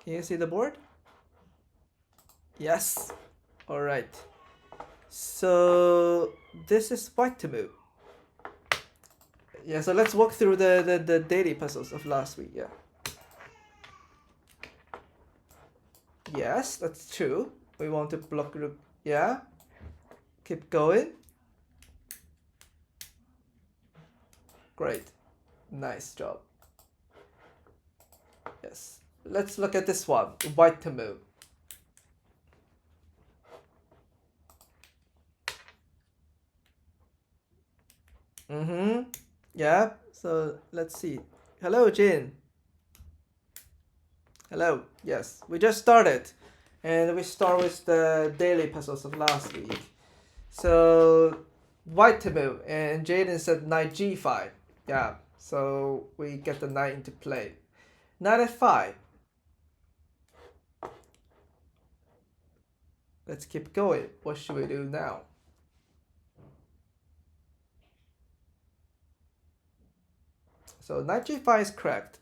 Can you see the board? Yes. All right. So this is white to move. Yeah, so let's walk through the daily puzzles of last week. Yeah. Yes, that's true. We want to block rook. Yeah. Keep going. Great. Nice job. Yes. Let's look at this one. White to move. Mm-hmm. Yeah. So let's see. Hello, Jin. Hello. Yes. We just started. And we start with the daily puzzles of last week. So white to move. And Jaden said knight g5. Yeah. So we get the knight into play. Knight f5. Let's keep going. What should we do now? So knight g5 is correct.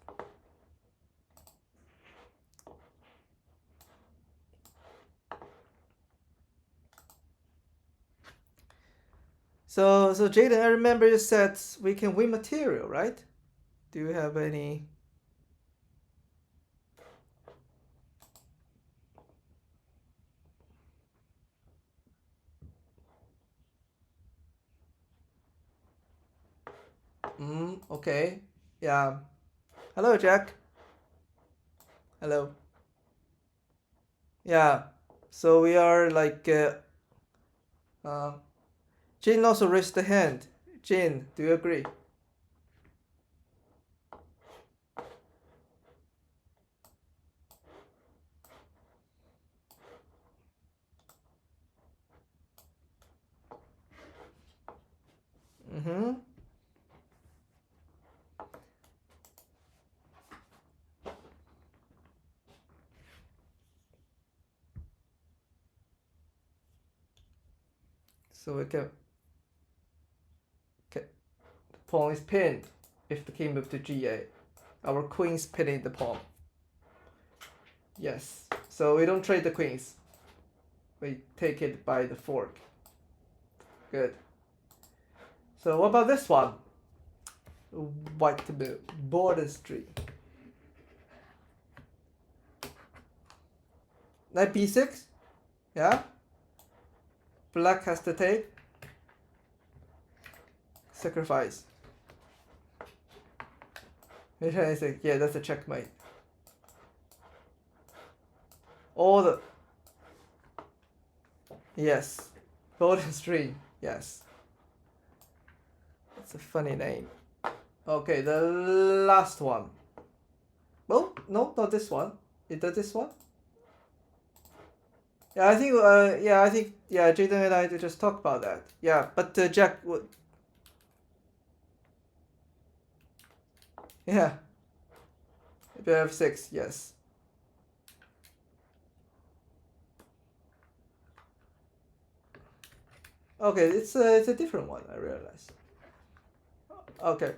So Jaden, I remember you said we can win material, right? Do you have any? Okay. Yeah. Hello, Jack. Hello. Yeah. So we are like. Jin also raised the hand. Jin, do you agree? Mm-hmm. So we can. Okay. The pawn is pinned if the king moved to g8. Our queen's pinning the pawn. Yes. So we don't trade the queens. We take it by the fork. Good. So what about this one? White to move. Border street. Knight b6. Yeah. Black has to take. Sacrifice. Yeah, that's a checkmate. All the. Yes. Golden Stream. Yes. That's a funny name. Okay, the last one. Well, no, not this one. Is that this one? Yeah, I think. Yeah, Jaden and I just talked about that. Yeah, but Jack would. Yeah. F6. Yes. Okay, it's a different one. I realize. Okay.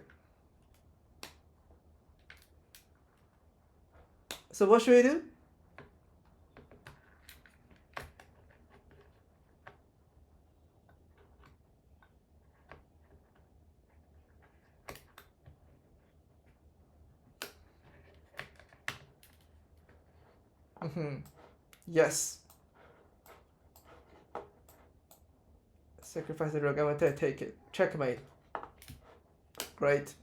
So what should we do? Yes. Sacrifice the rook. I'm gonna take it. Checkmate. Great.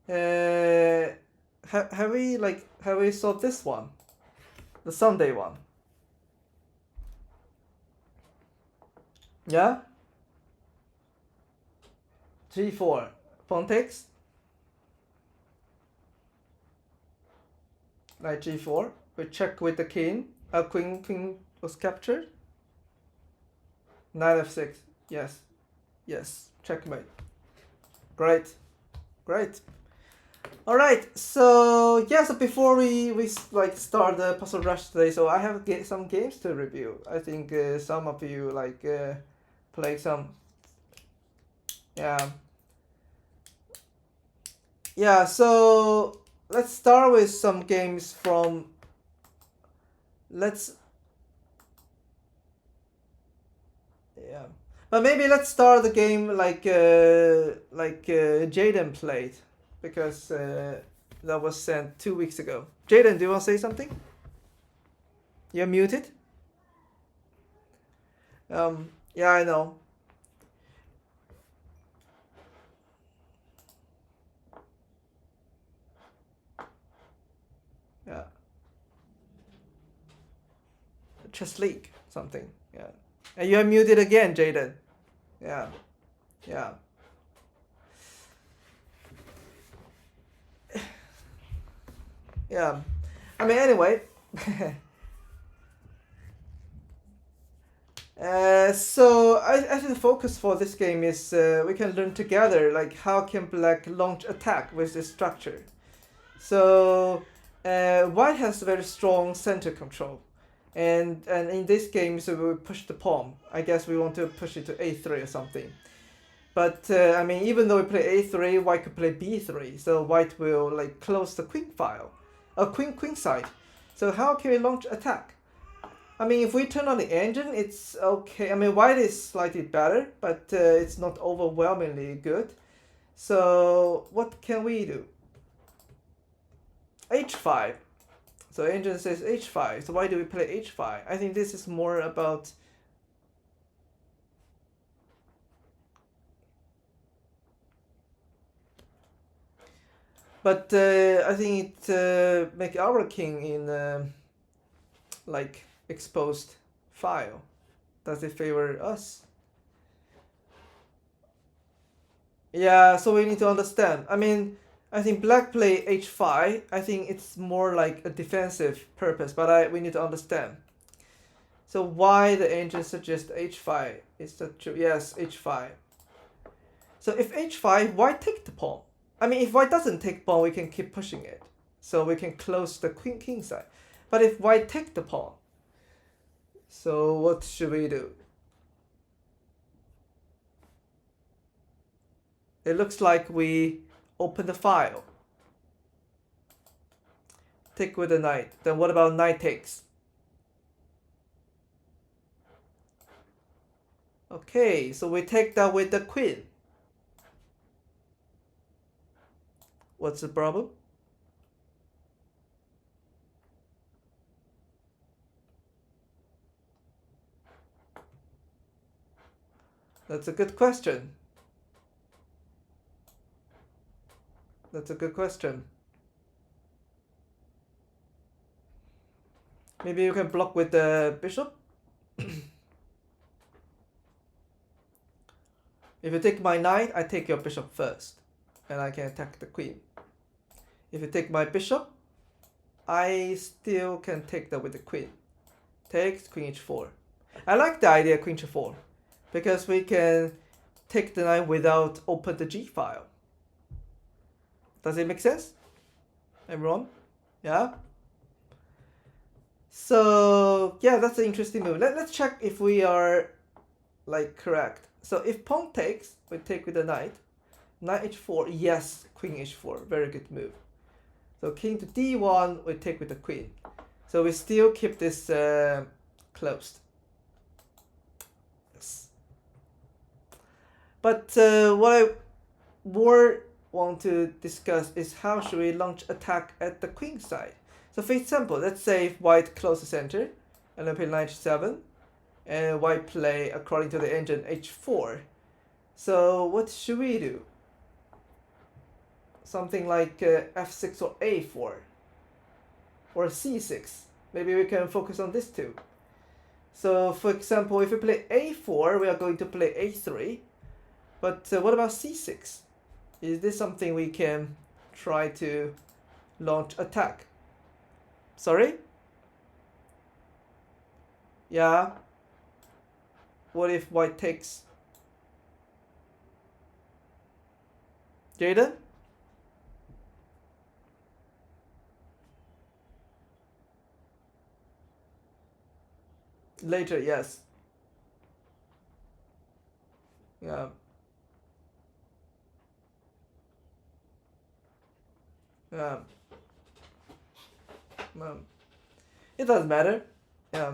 Have we solved this one? The Sunday one. Yeah. G4. Pawn takes. Knight G4. We check with the king. Queen was captured. Knight F6. Yes. Yes. Checkmate. Great. Great. All right. So yeah. So before we like start the puzzle rush today, so I have some games to review. I think some of you like play some. Yeah. Yeah. So let's start with some games from let's yeah. But maybe let's start the game like Jaden played, because that was sent 2 weeks ago. Jaden, do you want to say something? You're muted. Yeah, I know. Yeah, Chess League something. Yeah, and you're muted again, Jaden. Yeah, yeah. Yeah. I mean, anyway. So I think the focus for this game is we can learn together like how can black launch attack with this structure. So white has very strong center control, and in this game, so we push the pawn. I guess we want to push it to a3 or something. But I mean, even though we play a3, white could play b3. So white will like close the queen file, queen side. So how can we launch attack? I mean, if we turn on the engine, it's okay. I mean, white is slightly better, but it's not overwhelmingly good. So what can we do? h5. So engine says h5. So why do we play h5? I think this is more about... But I think it make our king in like exposed file. Does it favor us? Yeah, so we need to understand. I mean, I think black play h5. I think it's more like a defensive purpose, but we need to understand. So why the engine suggests h5? Is that true? Yes, h5. So if h5, white take the pawn. I mean, if white doesn't take pawn, we can keep pushing it. So we can close the queen king side. But if white take the pawn, so what should we do? It looks like we open the file. Take with the knight. Then what about knight takes? Okay, so we take that with the queen. What's the problem? That's a good question. That's a good question. Maybe you can block with the bishop? If you take my knight, I take your bishop first. And I can attack the queen. If you take my bishop, I still can take that with the queen. Takes queen h4. I like the idea queen h4. Because we can take the knight without open the g file. Does it make sense? Everyone? Yeah? So yeah, that's an interesting move. Let's check if we are like correct. So if pawn takes, we take with the knight. Knight h4, yes, queen h4, very good move. So king to d1, we take with the queen. So we still keep this closed. Yes. But what I more want to discuss is how should we launch attack at the queen side. So for example, let's say if white closes center, and then play knight h7, and white play according to the engine h4. So what should we do? Something like f6 or a4 or c6. Maybe we can focus on this too. So for example, if we play a4, we are going to play a3. But what about c6? Is this something we can try to launch attack? Sorry? Yeah. What if white takes? Jaden? Later, yes. Yeah. Yeah. It doesn't matter. Yeah.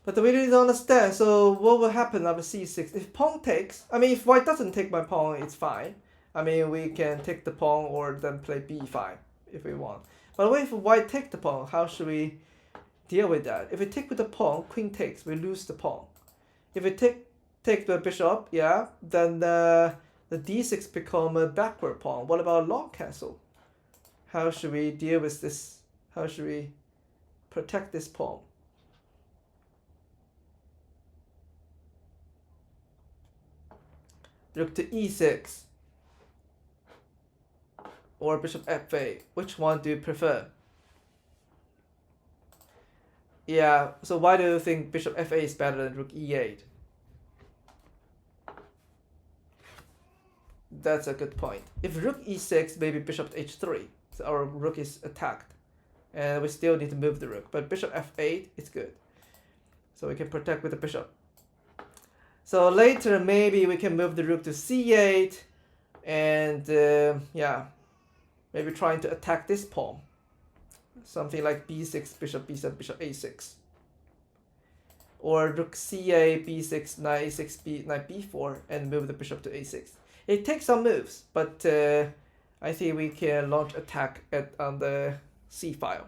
But we really don't understand. So what will happen after c6? If pawn takes, I mean, if white doesn't take my pawn, it's fine. I mean, we can take the pawn or then play b5 if we want. But what if white take the pawn? How should we deal with that? If we take with the pawn, queen takes, we lose the pawn. If we take the bishop, yeah, then the d6 become a backward pawn. What about long castle? How should we deal with this? How should we protect this pawn? Rook to e6 or bishop f8. Which one do you prefer? Yeah, so why do you think bishop f8 is better than rook e8? That's a good point. If rook e6, maybe bishop h3. So our rook is attacked. And we still need to move the rook. But bishop f8 is good. So we can protect with the bishop. So later, maybe we can move the rook to c8. And yeah, maybe trying to attack this pawn. Something like b6, bishop b7, bishop a6. Or rook c8, b6, knight a6, knight b4, and move the bishop to a6. It takes some moves, but I think we can launch attack on the c file.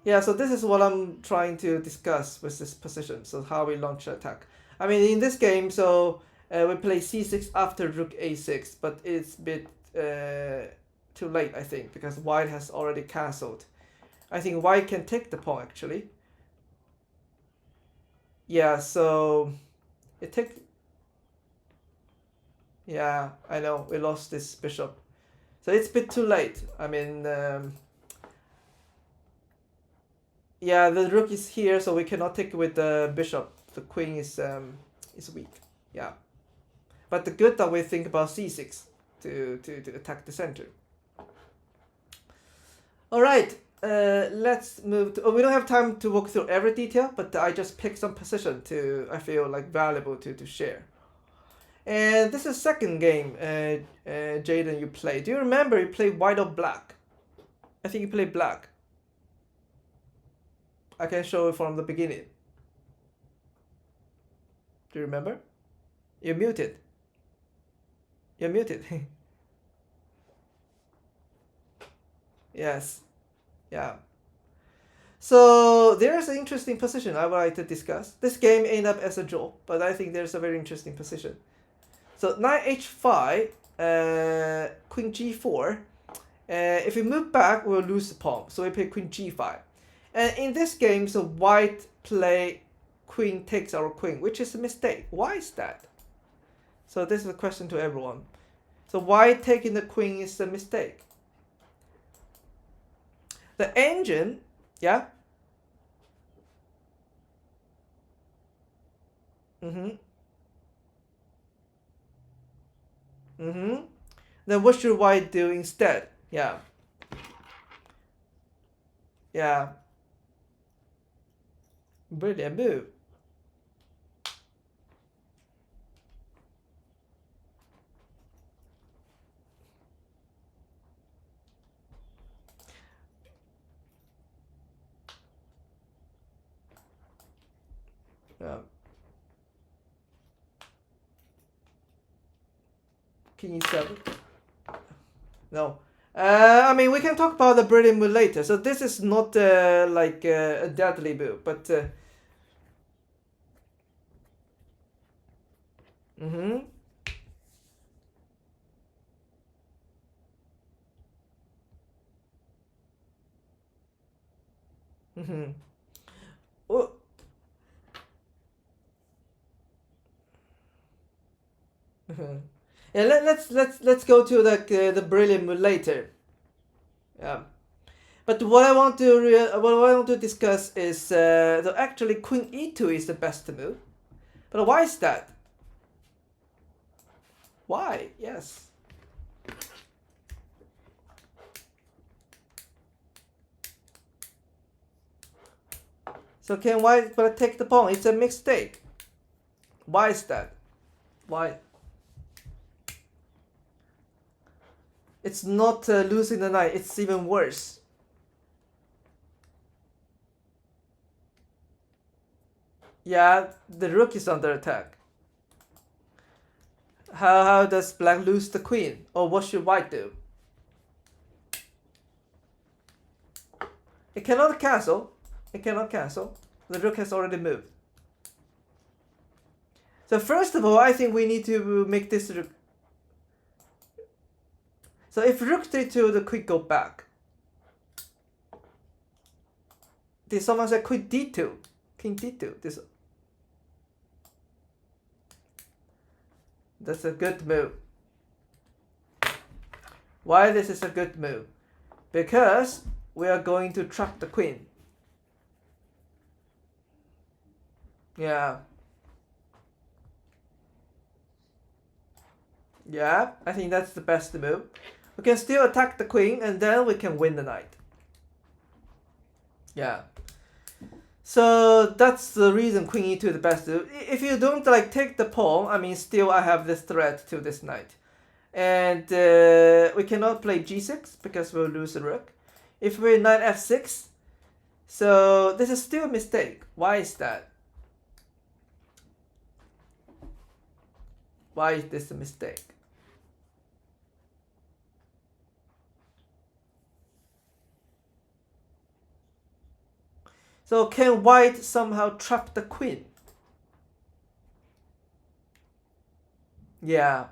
Yeah, so this is what I'm trying to discuss with this position. So how we launch attack. I mean, in this game, so we play c6 after rook a6, but it's a bit too late, I think, because white has already castled. I think white can take the pawn, actually. Yeah, so it takes... Yeah, I know, we lost this bishop. So it's a bit too late. I mean, yeah, the rook is here, so we cannot take it with the bishop. The queen is weak. Yeah, but the good that we think about c6 to attack the center. All right, let's move to. Oh, we don't have time to walk through every detail, but I just picked some position I feel like valuable to share. And this is second game, Jaden, you played. Do you remember you played white or black? I think you played black. I can show it from the beginning. Do you remember? You're muted. You're muted. Yes. Yeah. So there's an interesting position I would like to discuss. This game ended up as a draw, but I think there's a very interesting position. So knight h5, queen g4. If we move back, we'll lose the pawn. So we play queen g5. And in this game, so white play queen takes our queen, which is a mistake. Why is that? So this is a question to everyone. So white taking the queen is a mistake. The engine, yeah? Then what should white do instead? Yeah. Yeah. Brilliant move. Yeah. King e7. No. I mean, we can talk about the brilliant move later. So this is not like a deadly move, but Oh. Yeah, let's go to the brilliant move later. Yeah, but what I want to discuss is that actually queen e2 is the best move. But why is that? Why? Yes. So can white but take the pawn? It's a mistake. Why is that? Why? It's not losing the knight, it's even worse. Yeah, the rook is under attack. How does black lose the queen? Or what should white do? It cannot castle. It cannot castle. The rook has already moved. So first of all, I think we need to make this rook. So if rook d2, the queen go back. Did someone say queen d2? King d2. That's a good move. Why this is a good move? Because we are going to trap the queen. Yeah. Yeah, I think that's the best move. We can still attack the queen and then we can win the knight. Yeah. So that's the reason queen e2 is the best move. If you don't like take the pawn, I mean still I have this threat to this knight. And we cannot play g6 because we'll lose the rook. If we're knight f6, so this is still a mistake. Why is that? Why is this a mistake? So can white somehow trap the queen? Yeah.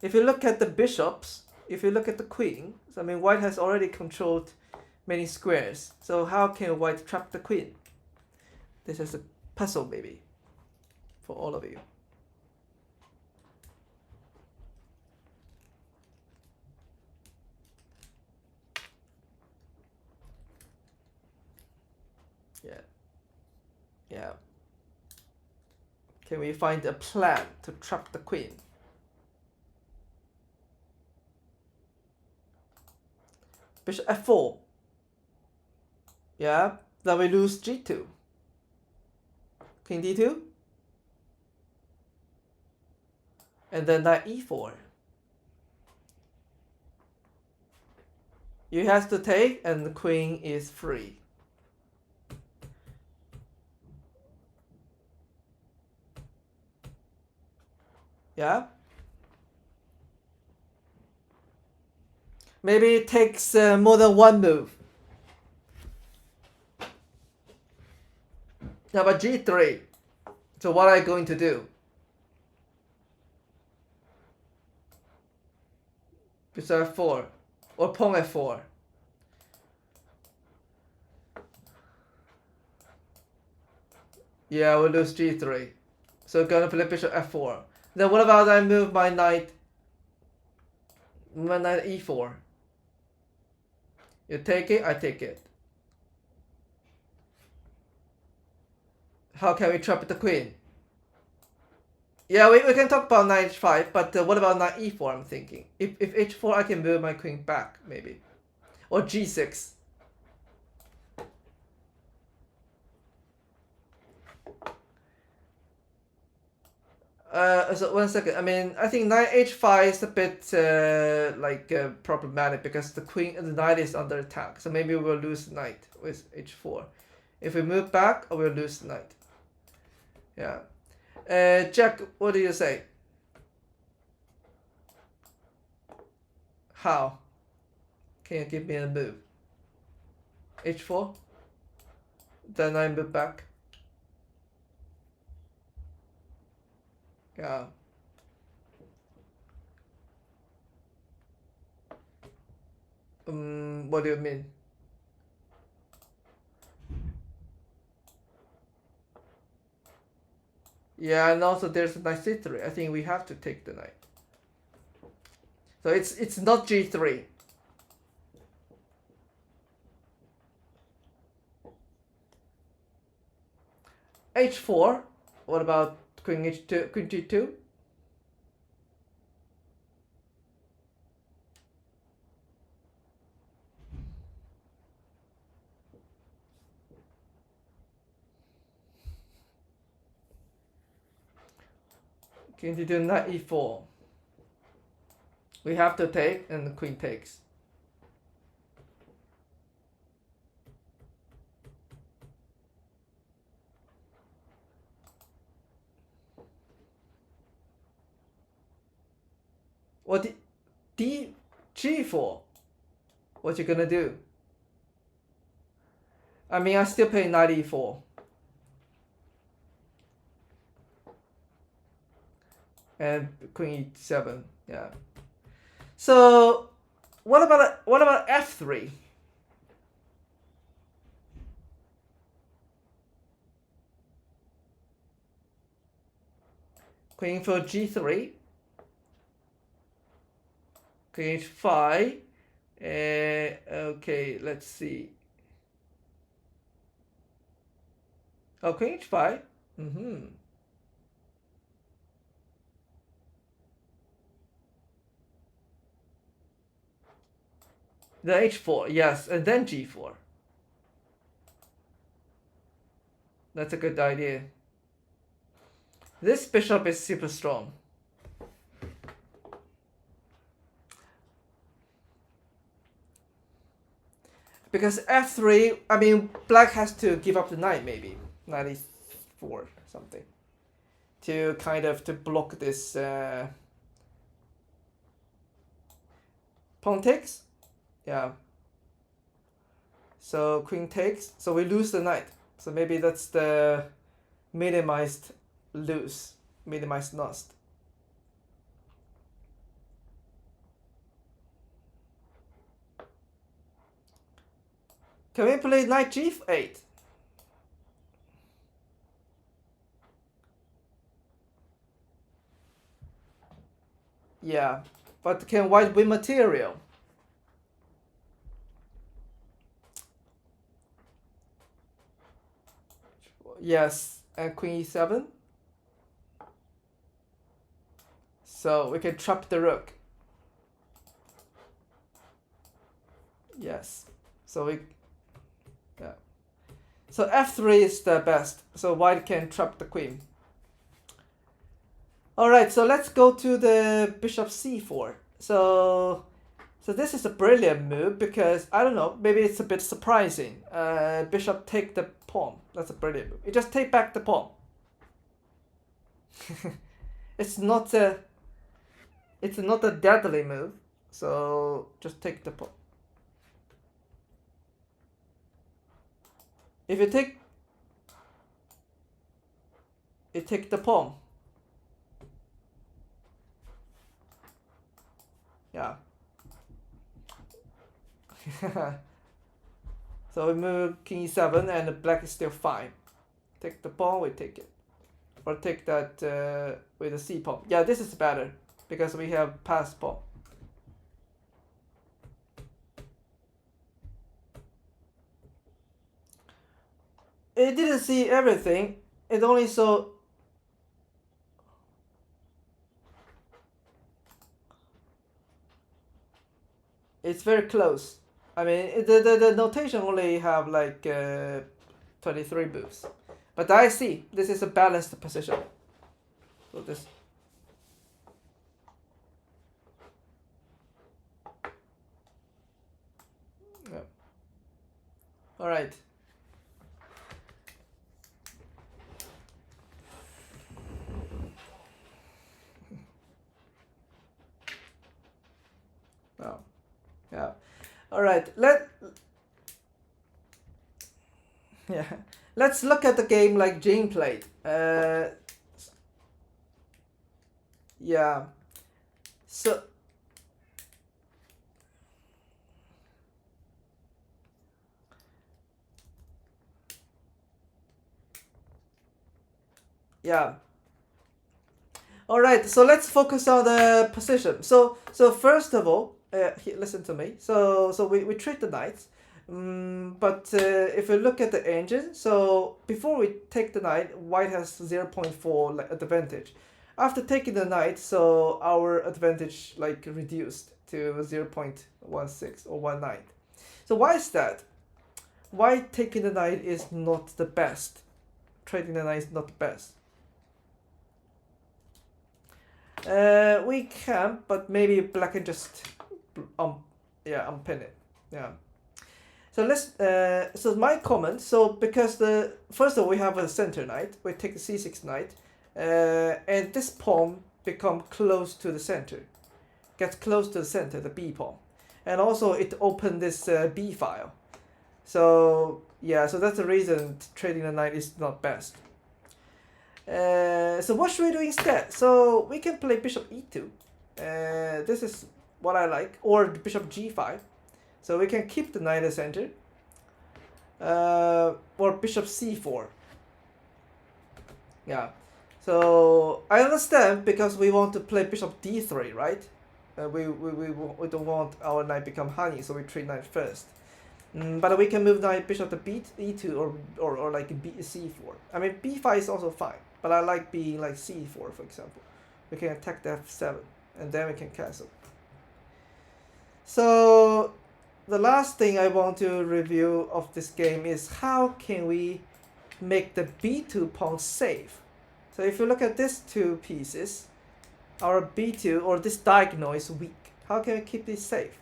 If you look at the bishops, if you look at the queen, so I mean white has already controlled many squares. So how can white trap the queen? This is a puzzle maybe for all of you. Yeah. Yeah. Can we find a plan to trap the queen? Bishop f4. Yeah. Then we lose g2. King d2. And then knight e4. You have to take and the queen is free. Yeah. Maybe it takes more than one move. Now about g3. So what are you going to do? Bishop f4 or pawn f4. Yeah, we'll lose g3. So gonna play bishop f4. Then what about I move my knight e4? You take it, I take it. How can we trap the queen? Yeah, we can talk about knight h5, but what about knight e4? I'm thinking. If h4, I can move my queen back, maybe. Or g6. So 1 second. I mean, I think knight h5 is a bit problematic because the queen and the knight is under attack. So maybe we'll lose the knight with h4. If we move back, we'll lose the knight. Yeah. Jack, what do you say? How? Can you give me a move? h4? Then I move back. Yeah. What do you mean? Yeah, and also there's knight c3. I think we have to take the knight. So it's not g3. h4. What about queen h2, queen g2? King g2, knight e4. We have to take, and the queen takes. What G4? What you gonna do? I mean, I still play knight e4. And queen e7, yeah. So, what about f3? Queen for g3. Queen h5. Okay, let's see. Oh, queen h5. The h4, yes, and then g4. That's a good idea. This bishop is super strong. Because f3, I mean, black has to give up the knight maybe. Knight e4 something. To kind of to block this pawn takes. Yeah. So queen takes. So we lose the knight. So maybe that's the minimized lose. Minimized lost. Can we play knight g8? Yeah. But can white win material? Yes. And queen e7. So we can trap the rook. Yes. So we, yeah. So f3 is the best. So white can trap the queen. All right. So let's go to the bishop c4. So this is a brilliant move because I don't know. Maybe it's a bit surprising. Bishop take the pawn. That's a brilliant move. You just take back the pawn. It's not a deadly move. So just take the pawn. If you take the pawn. Yeah. So we move king e7 and the black is still fine. Take the pawn, we take it. Or take that with the c pawn. Yeah, this is better because we have passed pawn. It didn't see everything. It only saw. It's very close. I mean, the notation only have like 23 moves. But I see this is a balanced position. So this. Yeah. All right. Oh. Yeah. All right. Yeah. Let's look at the game like Jing played. Yeah. So. Yeah. All right. So let's focus on the position. So first of all, listen to me. So we treat the knights. But if we look at the engine, so before we take the knight, white has 0.4 advantage. After taking the knight, so our advantage like reduced to 0.16 or 19. So why is that? Why taking the knight is not the best? Trading the knight is not the best. We can, but maybe black can just unpin it. Yeah. So let's so my comment. So because the first of all we have a center knight, we take the c6 knight, and this pawn become close to the center, gets close to the center, the b pawn, and also it opened this b file. So yeah, so that's the reason trading the knight is not best. So what should we do instead? So we can play bishop e2. This is what I like, or bishop g5. So we can keep the knight at center. Or bishop c4. Yeah. So I understand because we want to play bishop d3, right? We don't want our knight become honey, so we trade knight first. But we can move knight bishop to e2 or like c4. I mean b5 is also fine, but I like being like c4 for example. We can attack the f7 and then we can castle. So the last thing I want to review of this game is how can we make the b2 pawn safe. So if you look at these two pieces, our b2 or this diagonal is weak. How can we keep this safe?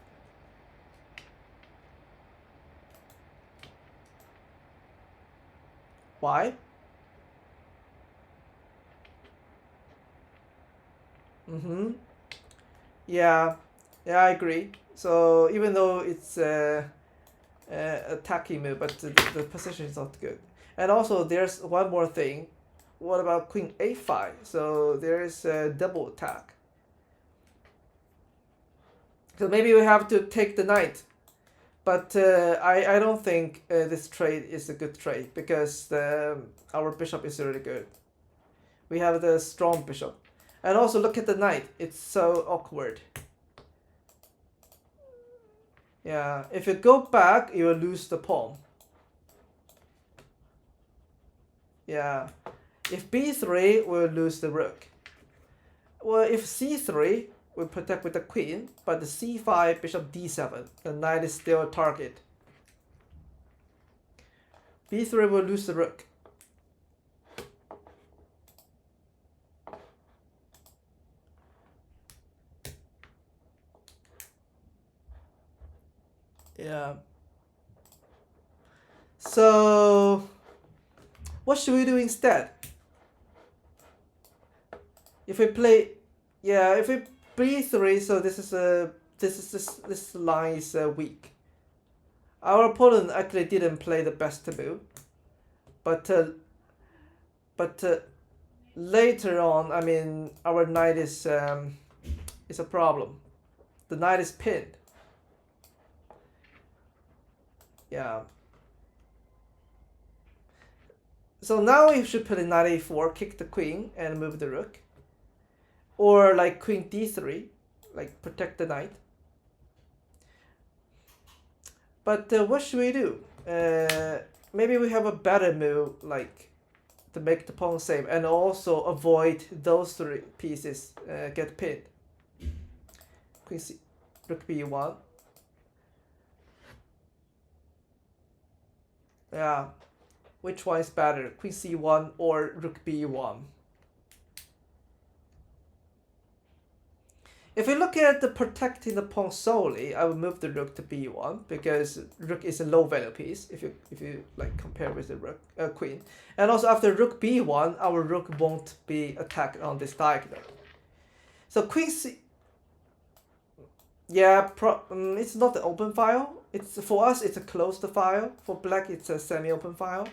Why? Yeah, I agree. So even though it's attacking move, but the position is not good. And also there's one more thing. What about queen a5? So there is a double attack. So maybe we have to take the knight. But I don't think this trade is a good trade because our bishop is really good. We have the strong bishop. And also look at the knight. It's so awkward. Yeah, if you go back, you will lose the pawn. Yeah, if b3, we'll lose the rook. Well, if c3, we protect with the queen, but the c5, bishop d7, the knight is still a target. b3 will lose the rook. Yeah. So what should we do instead? If we play, yeah, if we b3, so this line is weak. Our opponent actually didn't play the best move, but later on, I mean, our knight is a problem. The knight is pinned. Yeah. So now we should put a knight a4, kick the queen, and move the rook. Or like queen d3, like protect the knight. But what should we do? Maybe we have a better move, like to make the pawn safe and also avoid those three pieces get pinned. Queen c, rook b1. Yeah, which one is better, queen c1 or rook b1? If we look at the protecting the pawn solely, I will move the rook to b1 because rook is a low value piece if you like compare with the rook queen. And also after rook b1, our rook won't be attacked on this diagonal. So queen c, yeah, it's not an open file. It's for us it's a closed file. For black it's a semi-open file.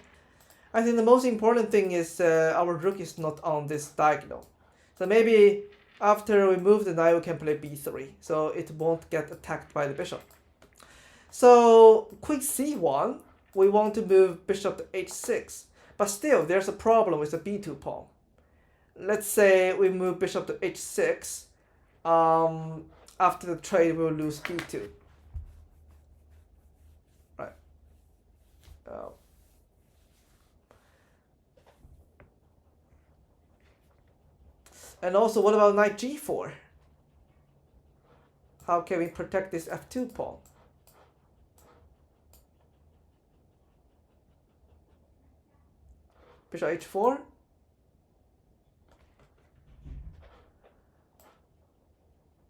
I think the most important thing is our rook is not on this diagonal. So maybe after we move the knight, we can play b3, so it won't get attacked by the bishop. So queen c1, we want to move bishop to h6, but still there's a problem with the b2 pawn. Let's say we move bishop to h6. After the trade, we'll lose b2. Right. And also, what about knight g4? How can we protect this f2 pawn? Bishop h4.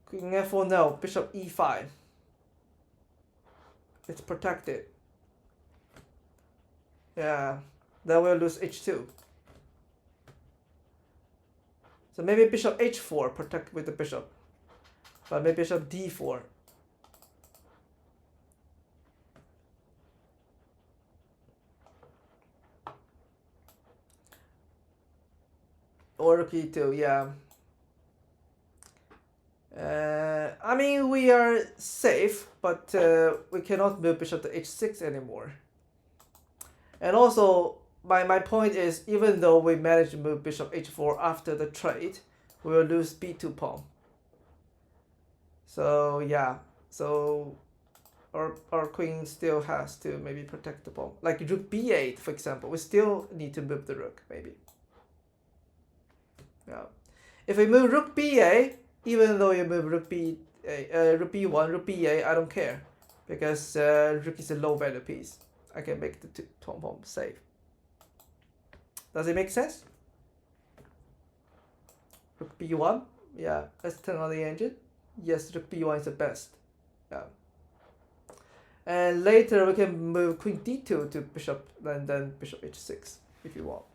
Queen f4, no. Bishop e5. It's protected. Yeah. Then we'll lose h2. So maybe bishop h4, protect with the bishop. But maybe bishop d4. Or rook e2, yeah. I mean, we are safe, but we cannot move bishop to h6 anymore. And also, my point is, even though we manage to move bishop h4 after the trade, we will lose b2 pawn. So yeah, so our queen still has to maybe protect the pawn. Like rook b8, for example, we still need to move the rook, maybe. Yeah. If we move rook b8, even though you move rook rook b1, rook b8, I don't care, because rook is a low value piece. I can make the pawn safe. Does it make sense? Rook b1, yeah. Let's turn on the engine. Yes, rook b1 is the best. Yeah. And later we can move queen d2 to bishop, and then bishop h6 if you want.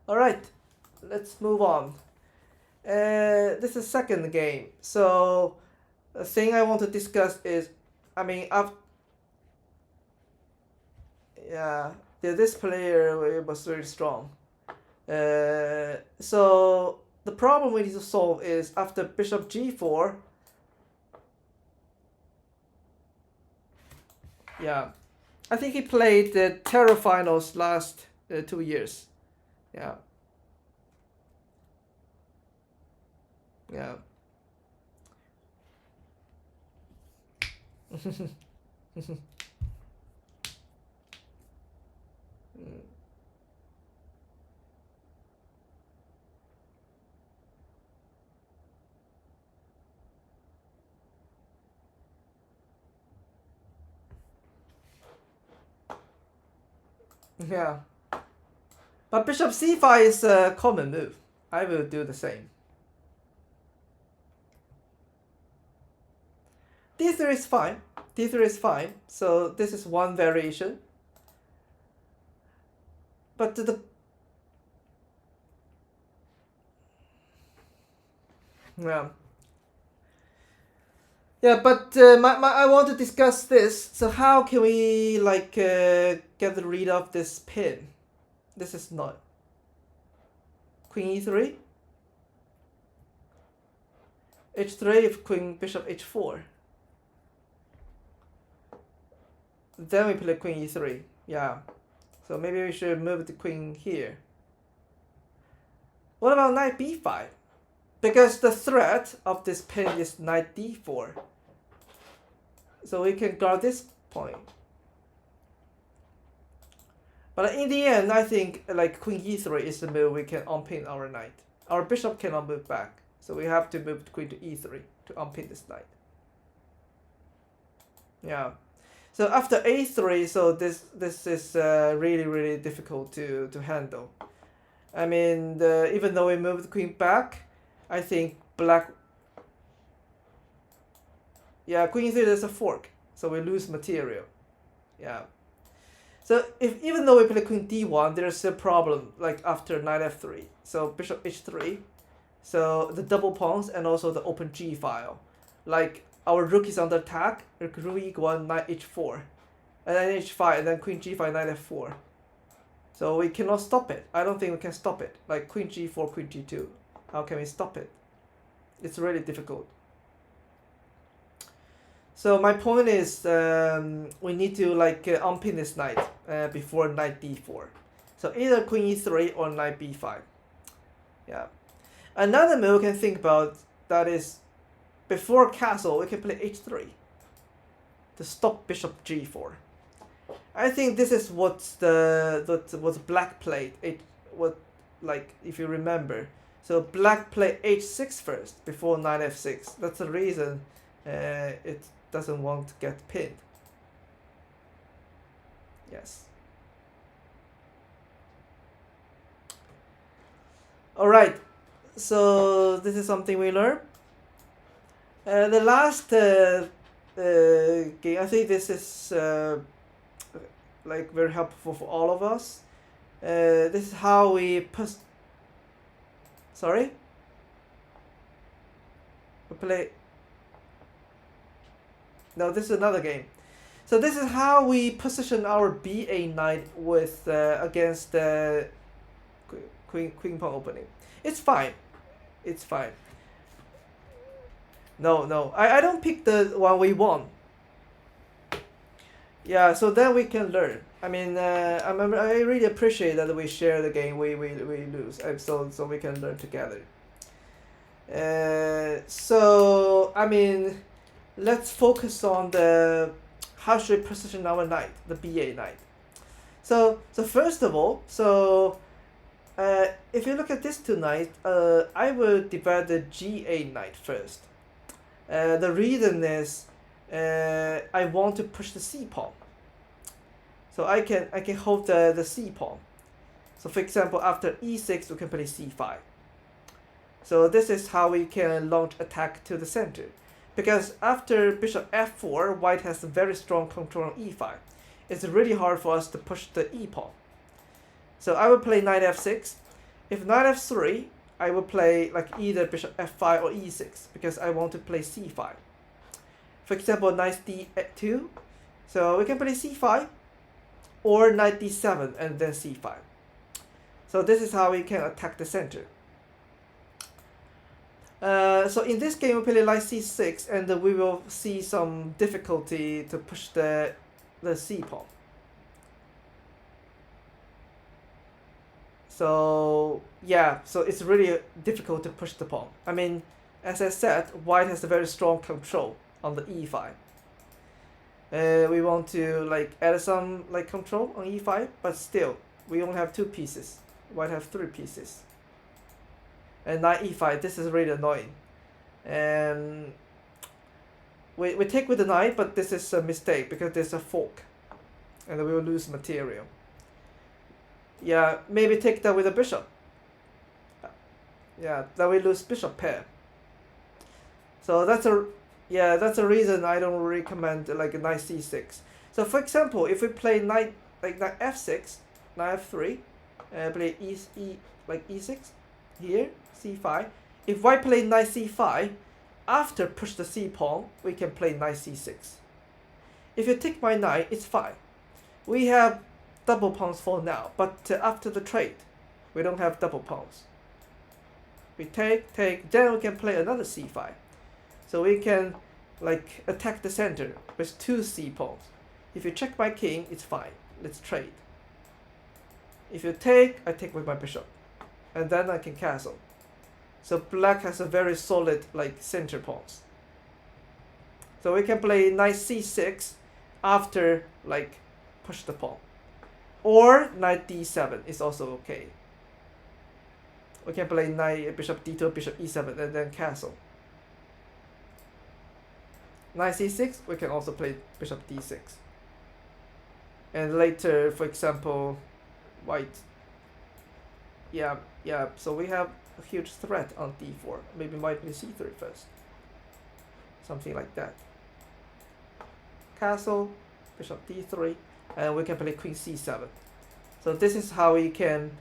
All right, let's move on. This is second game. So the thing I want to discuss is, I mean, this player was very strong. So the problem we need to solve is after bishop g4. Yeah, I think he played the Terra Finals last 2 years. Yeah. Yeah. Yeah. But bishop c5 is a common move. I will do the same. d3 is fine. d3 is fine. So this is one variation. But yeah, but I want to discuss this. So how can we like get rid of this pin? This is not queen e3, h3 if queen bishop h4. Then we play queen e3. Yeah. So maybe we should move the queen here. What about knight b5? Because the threat of this pin is knight d4. So we can guard this point. But in the end, I think like queen e3 is the move we can unpin our knight. Our bishop cannot move back. So we have to move the queen to e3 to unpin this knight. Yeah. So after a3, so this is really difficult to handle. I mean, even though we moved the queen back, I think black. Yeah, queen e3 is a fork, so we lose material. Yeah. So even though we play queen d1, there's a problem like after knight f3. So bishop h3, so the double pawns and also the open g file, like our rook is under attack. Rook e1, knight h4, and then h5, and then queen g5, knight f4. So we cannot stop it. I don't think we can stop it. Like queen g4, queen g2. How can we stop it? It's really difficult. So my point is, we need to like unpin this knight before knight d4. So either queen e3 or knight b5. Yeah. Another move we can think about that is, before castle we can play h3 to stop bishop g4. I think this is what black played. Like if you remember. So black played h6 first before knight f6. That's the reason it doesn't want to get pinned. Yes. All right. so this is something we learn. The last game, I think this is like very helpful for all of us. This is how we sorry? We play. No, this is another game. So this is how we position our BA knight with against the queen pawn opening. It's fine. It's fine. No, I don't pick the one we won. Yeah, so then we can learn. I mean, I really appreciate that we share the game we lose, so we can learn together. So I mean, let's focus on the how should we position our knight, the BA knight. So first of all, if you look at this two knights, I will divide the GA knight first. The reason is I want to push the C pawn. So I can hold the C pawn. So for example, after E6, we can play C5. So this is how we can launch attack to the center. Because after bishop F4, white has a very strong control on E5. It's really hard for us to push the E pawn. So I will play knight F6. If knight F3, I will play like either bishop F5 or E6 because I want to play C5. For example, knight D2. So we can play C5 or knight D7 and then C5. So this is how we can attack the center. So in this game we play knight C6 and we will see some difficulty to push the C pawn. So yeah, so it's really difficult to push the pawn. I mean, as I said, white has a very strong control on the E5. We want to like add some like control on E5, but still we only have 2 pieces. White have 3 pieces. And knight E5, this is really annoying. And we take with the knight, but this is a mistake because there's a fork, and we will lose material. Yeah, maybe take that with a bishop. Yeah, that we lose bishop pair. So that's a reason I don't recommend like a knight C6. So for example, if we play knight F6, knight F3, play E6 here, C5. If white play knight C5, after push the C pawn, we can play knight C6. If you take my knight, it's fine. We have double pawns for now, but after the trade, we don't have double pawns. We take, then we can play another C5. So we can like attack the center with 2 C pawns. If you check my king, it's fine. Let's trade. If you take, I take with my bishop. And then I can castle. So black has a very solid like center pawns. So we can play knight C6 after like push the pawn. Or knight D7 is also okay. We can play knight bishop D2, bishop E7 and then castle. Knight C6, we can also play bishop D6. And later, for example, white. Yeah, so we have a huge threat on D4. Maybe white play C3 first. Something like that. Castle, bishop D3, and we can play queen C7. So this is how we can,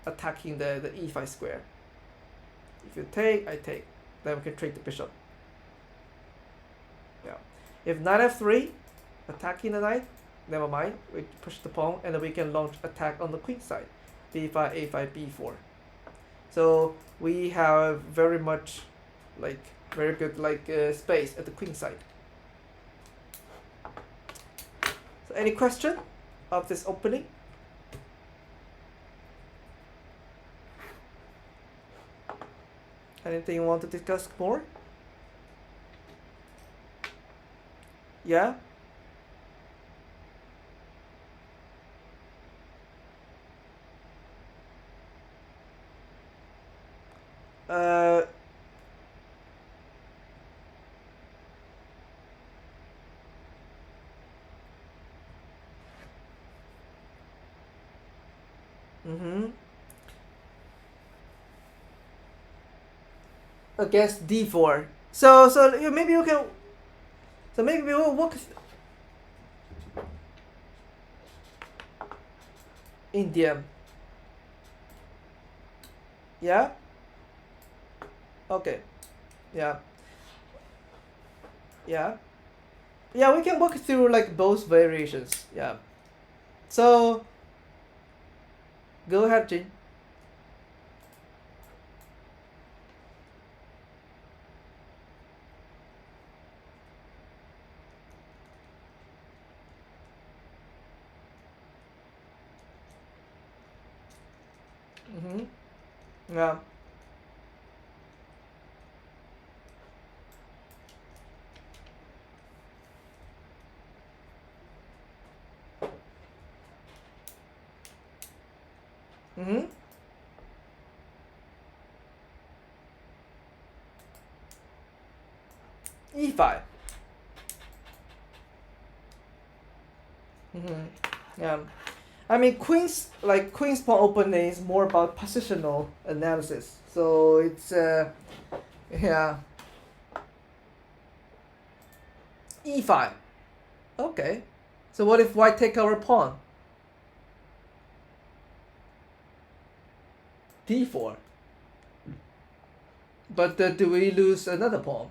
attacking the E5 square. If you take, I take. Then we can trade the bishop. Yeah. If knight F3, attacking the knight, never mind. We push the pawn and then we can launch attack on the queen side. B5, A5, B4. So we have very much, like, very good space at the queen side. So any question of this opening? Anything you want to discuss more? Yeah? Mm-hmm. against d4. So maybe you can. So maybe we will walk Indian. Yeah. Okay. Yeah. Yeah. Yeah. We can walk through like both variations. Yeah. So go ahead, Jin. Mhm. Yeah. Mhm. E5. Mhm. Yeah. I mean, Queen's pawn opening is more about positional analysis. So it's yeah, e5. Okay. So what if white take our pawn? D4. But do we lose another pawn?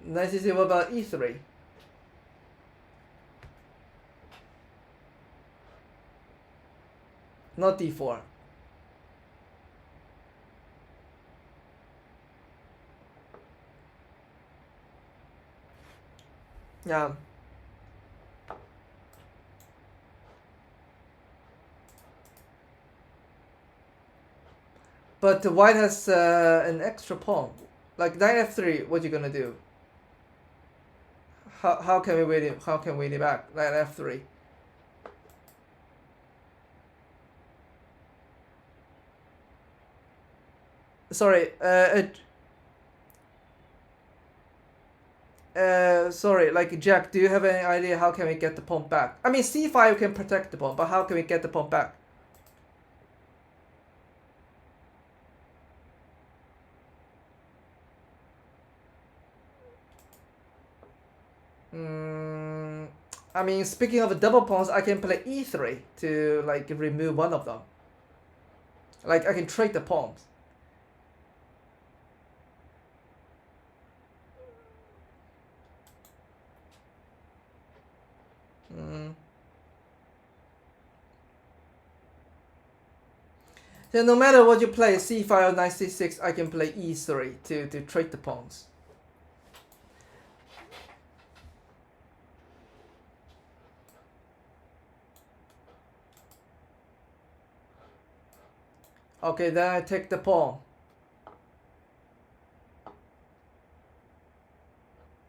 Nice to see. What about e3? Not d4. Yeah. But white has an extra pawn. Like knight f3. What you gonna do? How can we win it? How can we win it back? Knight f3. Sorry. Sorry, like Jack, do you have any idea how can we get the pawn back? I mean, c5 can protect the pawn, but how can we get the pawn back? Mm, I mean, speaking of double pawns, I can play e3 to like remove one of them. Like I can trade the pawns. Mm. So no matter what you play, c5 or knight c6, I can play e3 to trade the pawns. Okay, then I take the pawn.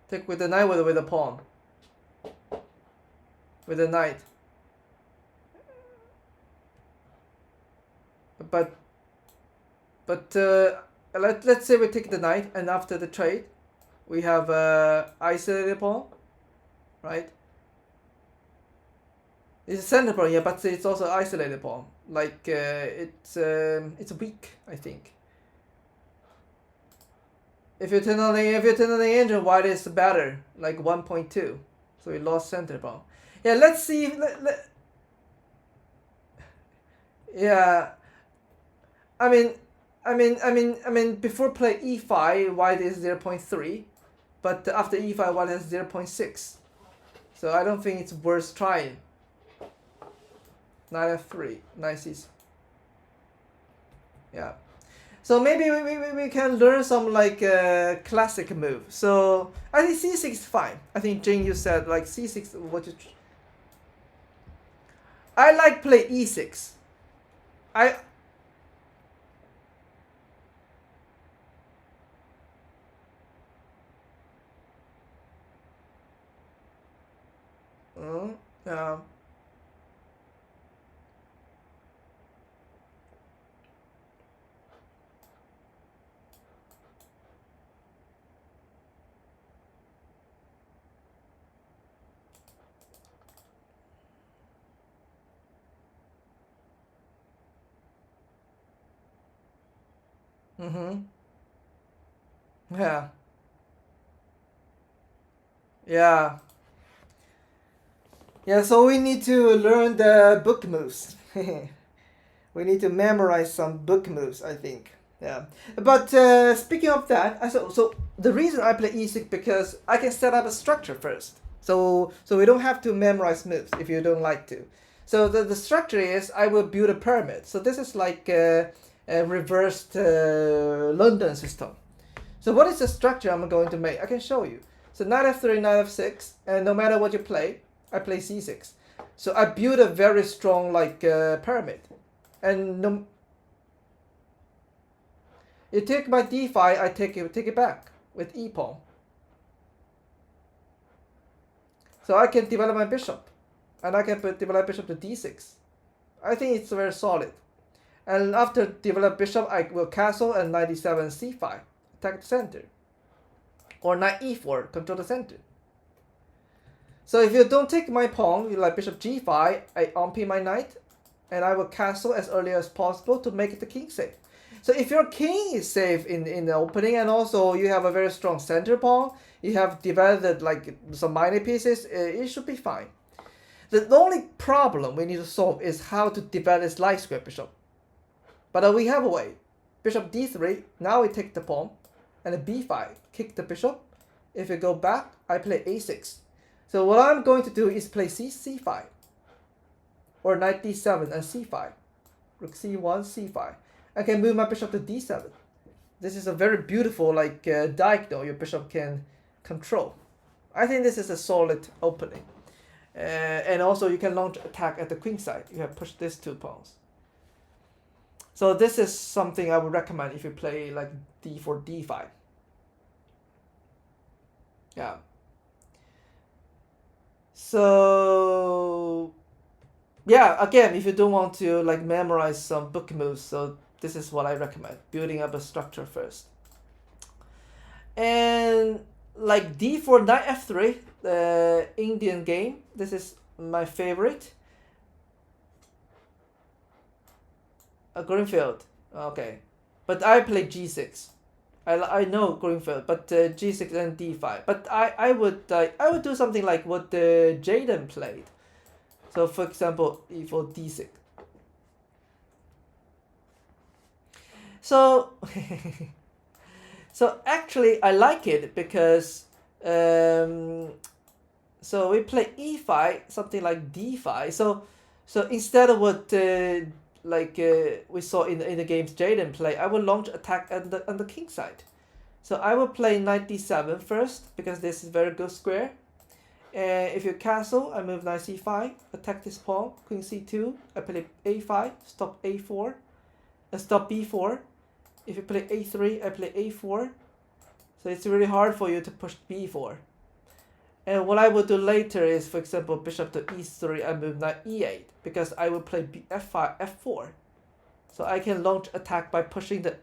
Take with the knight with the pawn. With the knight. But let's say we take the knight, and after the trade, we have isolated pawn, right? It's a center pawn, yeah, but it's also isolated pawn. Like it's weak, I think. If you turn on the engine, white is better, like 1.2. So we lost center pawn. Yeah, let's see. Yeah, I mean, before play e5, white is 0.3, but after e5, white has 0.6. So I don't think it's worth trying. Knight f3, nice. Yeah. So maybe we can learn some like classic move. So I think c6 is fine. I think Jing, you said like c6. I like play e6. I yeah. Mm-hmm. Yeah. Yeah. Yeah, so we need to learn the book moves. We need to memorize some book moves, I think. Yeah. But speaking of that, so the reason I play e6 because I can set up a structure first. So we don't have to memorize moves if you don't like to. So the structure is I will build a pyramid. So this is like a reversed London system. So what is the structure I'm going to make? I can show you. So knight f3, knight f6, and no matter what you play, I play c6. So I build a very strong like pyramid. And no, you take my d5, I take it back with e pawn. So I can develop my bishop, and I can develop bishop to d6. I think it's very solid. And after develop bishop, I will castle and knight d7 c5, attack the center, or knight e4, control the center. So if you don't take my pawn, you like bishop g5, I unpin my knight, and I will castle as early as possible to make the king safe. So if your king is safe in the opening, and also you have a very strong center pawn, you have developed like some minor pieces, it should be fine. The only problem we need to solve is how to develop this light square bishop. But we have a way. Bishop d3, now we take the pawn, and a b5, kick the bishop. If you go back, I play a6. So what I'm going to do is play c5, or knight d7 and c5, rook c1, c5. I can move my bishop to d7. This is a very beautiful like diagonal your bishop can control. I think this is a solid opening. And also you can launch attack at the queen side. You have pushed these 2 pawns. So this is something I would recommend if you play like d4, d5. Yeah. So yeah, again, if you don't want to like memorize some book moves, so this is what I recommend, building up a structure first. And like d4, knight f3, the Indian game, this is my favorite. Greenfield, okay. But I play g6. I know Greenfield, but g6 and d5. But I would do something like what Jaden played. So for example, e4, d6. So so actually I like it because so we play e5, something like d5. So instead of what we saw in the games Jaden play, I will launch attack on the king side. So I will play knight d7 first because this is very good square. If you castle, I move knight c5, attack this pawn, queen c2, I play a5, stop a4, stop b4. If you play a3, I play a4. So it's really hard for you to push b4. And what I will do later is, for example, bishop to e3, I move knight e8, because I will play f5, f4. So I can launch attack by pushing the...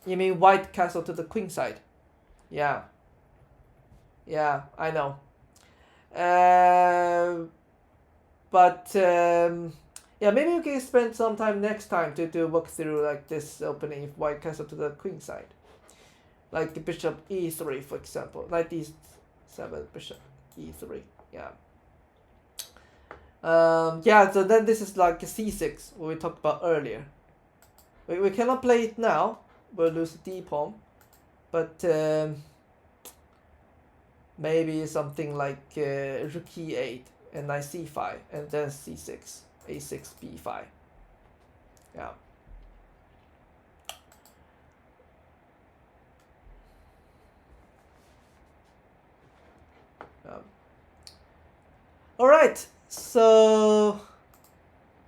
You mean white castle to the queen side? Yeah. Yeah, I know. Yeah, maybe we can spend some time next time to walk through like this opening if white castle to the queen side. Like bishop e3, for example. Knight d7, bishop e3. Yeah. Yeah, so then this is like a c6, what we talked about earlier. We cannot play it now. We'll lose the d pawn. But maybe something like rook e8 and knight c5 and then c6, a6, b5. Yeah. All right, so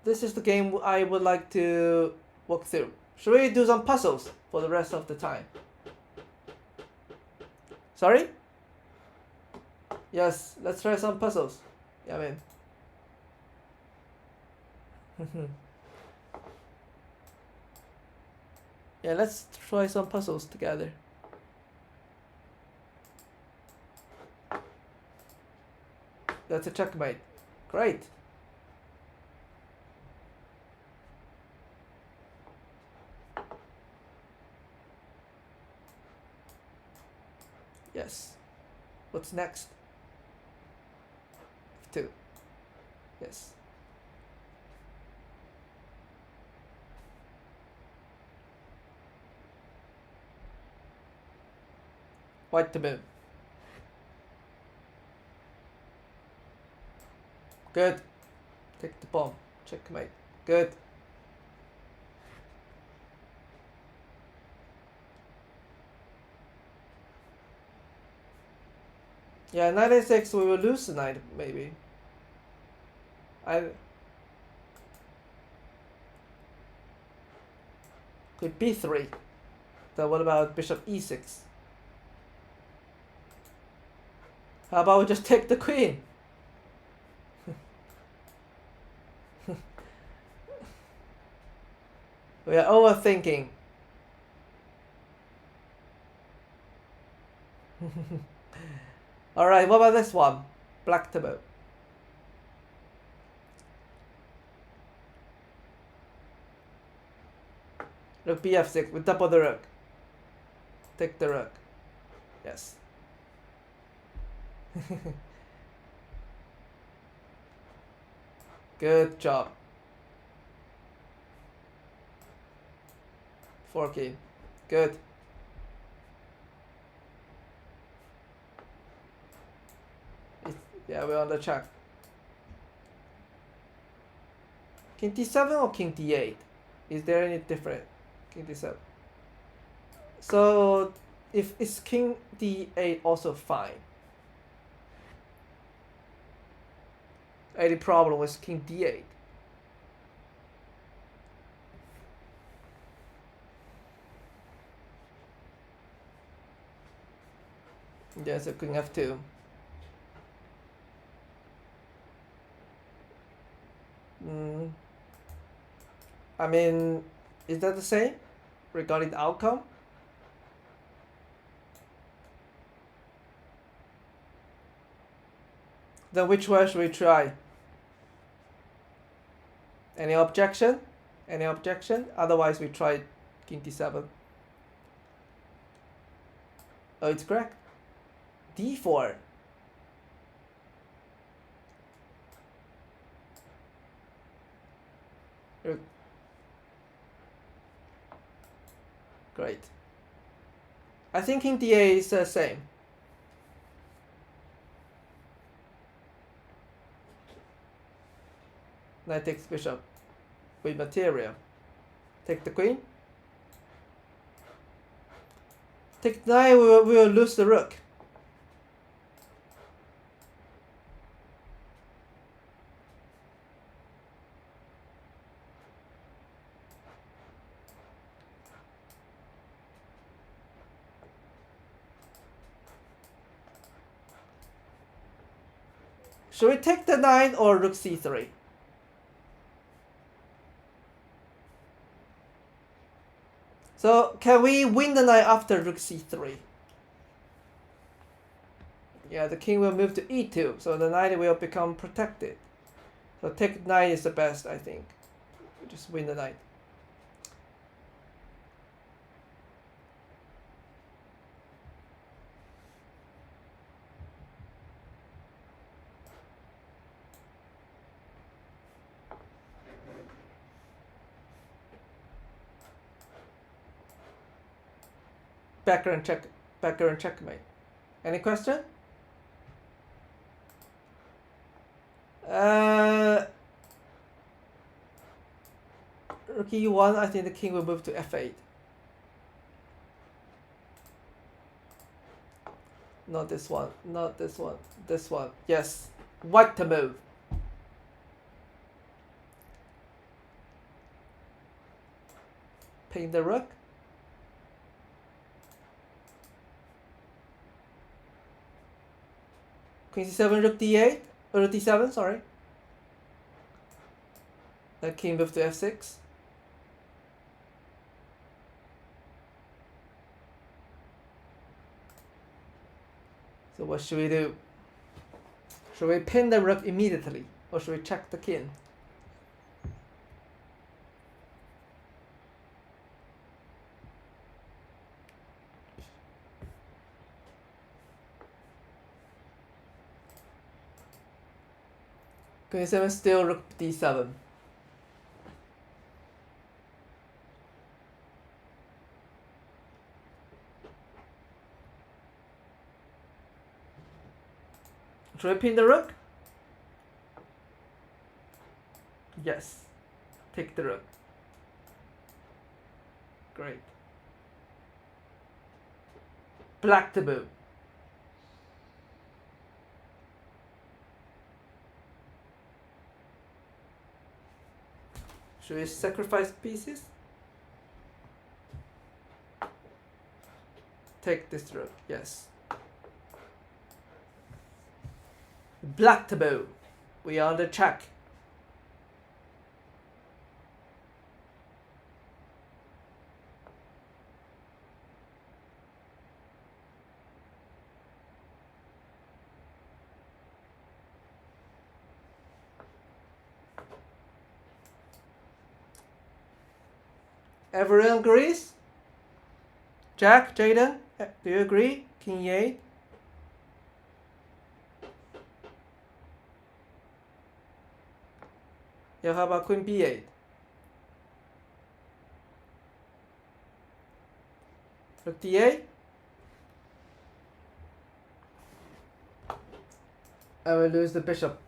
this is the game I would like to walk through. Should we do some puzzles for the rest of the time? Sorry? Yes, let's try some puzzles. Yeah, man. Yeah, let's try some puzzles together. That's a checkmate. Great. Yes. What's next? F2. Yes. White to move. Good. Take the pawn. Checkmate. Good. Yeah, knight a6 we will lose the knight maybe. Could b3. Then what about bishop e6? How about we just take the queen? We are overthinking. Alright, what about this one? Black to move. Rook bf6 with double the rook. Take the rook. Yes. Good job. 4 king. Good. Yeah, we're on the track. King d7 or king d8? Is there any different? King d7. So if it's king d8 also fine. Any problem with king d8? Yeah, so king f2. I mean, is that the same regarding the outcome? Then which one should we try? Any objection? Any objection? Otherwise we try king d7. Oh, it's correct. d4. Great. I think king d8 is the same. Knight takes bishop with material. Take the queen. Take knight, we will lose the rook. Should we take the knight or rook c3? So can we win the knight after rook c3? Yeah, the king will move to e2, so the knight will become protected. So take knight is the best, I think. Just win the knight. Background checkmate. Any question? Rook e1, I think the king will move to f8. Not this one, not this one, this one. Yes, white to move. Ping the rook. Queen c7, rook d8, or rook d7, sorry. Then king move to f6. So what should we do? Should we pin the rook immediately, or should we check the king? Queen 7 still rook d7. Should I pin the rook? Yes. Take the rook. Great. Black taboo. Should we sacrifice pieces? Take this rook, yes. Black taboo. We are on the check. Everyone agrees? Jack, Jaden, do you agree? King e8. Yeah, how about Queen b8? Rook d8. I will lose the bishop.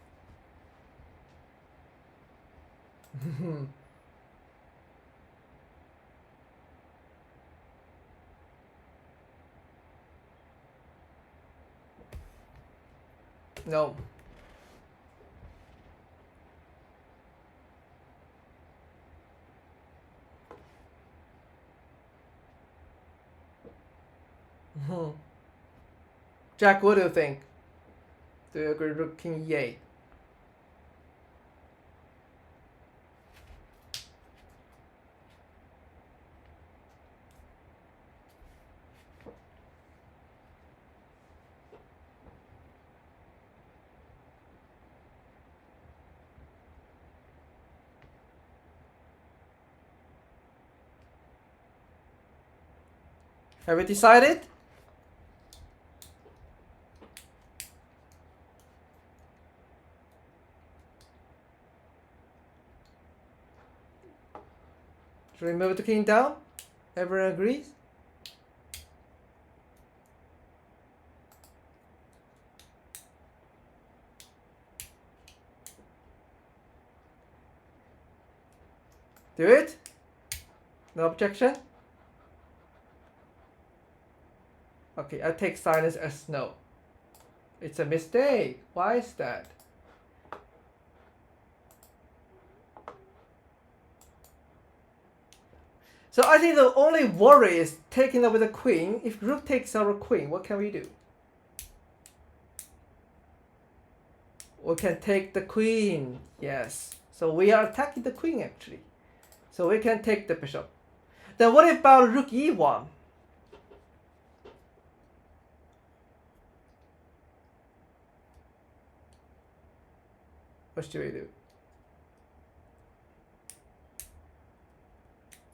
No. Jack, what do you think? Do you agree with King e8? Have you decided? Should we move the king down? Everyone agrees? Do it? No objection? Okay, I take silence as no. It's a mistake. Why is that? So I think the only worry is taking over the queen. If rook takes our queen, what can we do? We can take the queen. Yes. So we are attacking the queen actually. So we can take the bishop. Then what about rook e1? What should we do?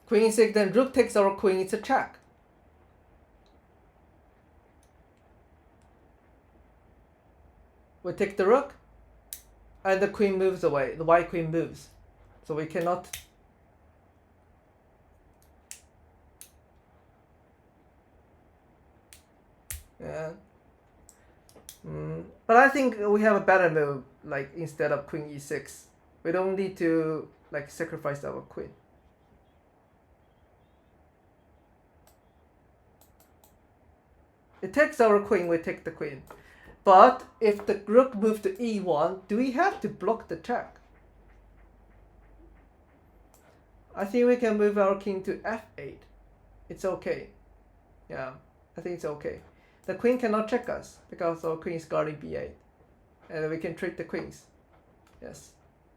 Queen e6, then rook takes our queen, it's a check. We take the rook, and the queen moves away. The white queen moves. So we cannot. Yeah. But I think we have a better move, like instead of queen e6. We don't need to like sacrifice our queen. It takes our queen, we take the queen. But if the rook moves to e1, do we have to block the check? I think we can move our king to f8. It's okay. Yeah, I think it's okay. The queen cannot check us because our queen is guarding b8. And we can trick the queens. Yes.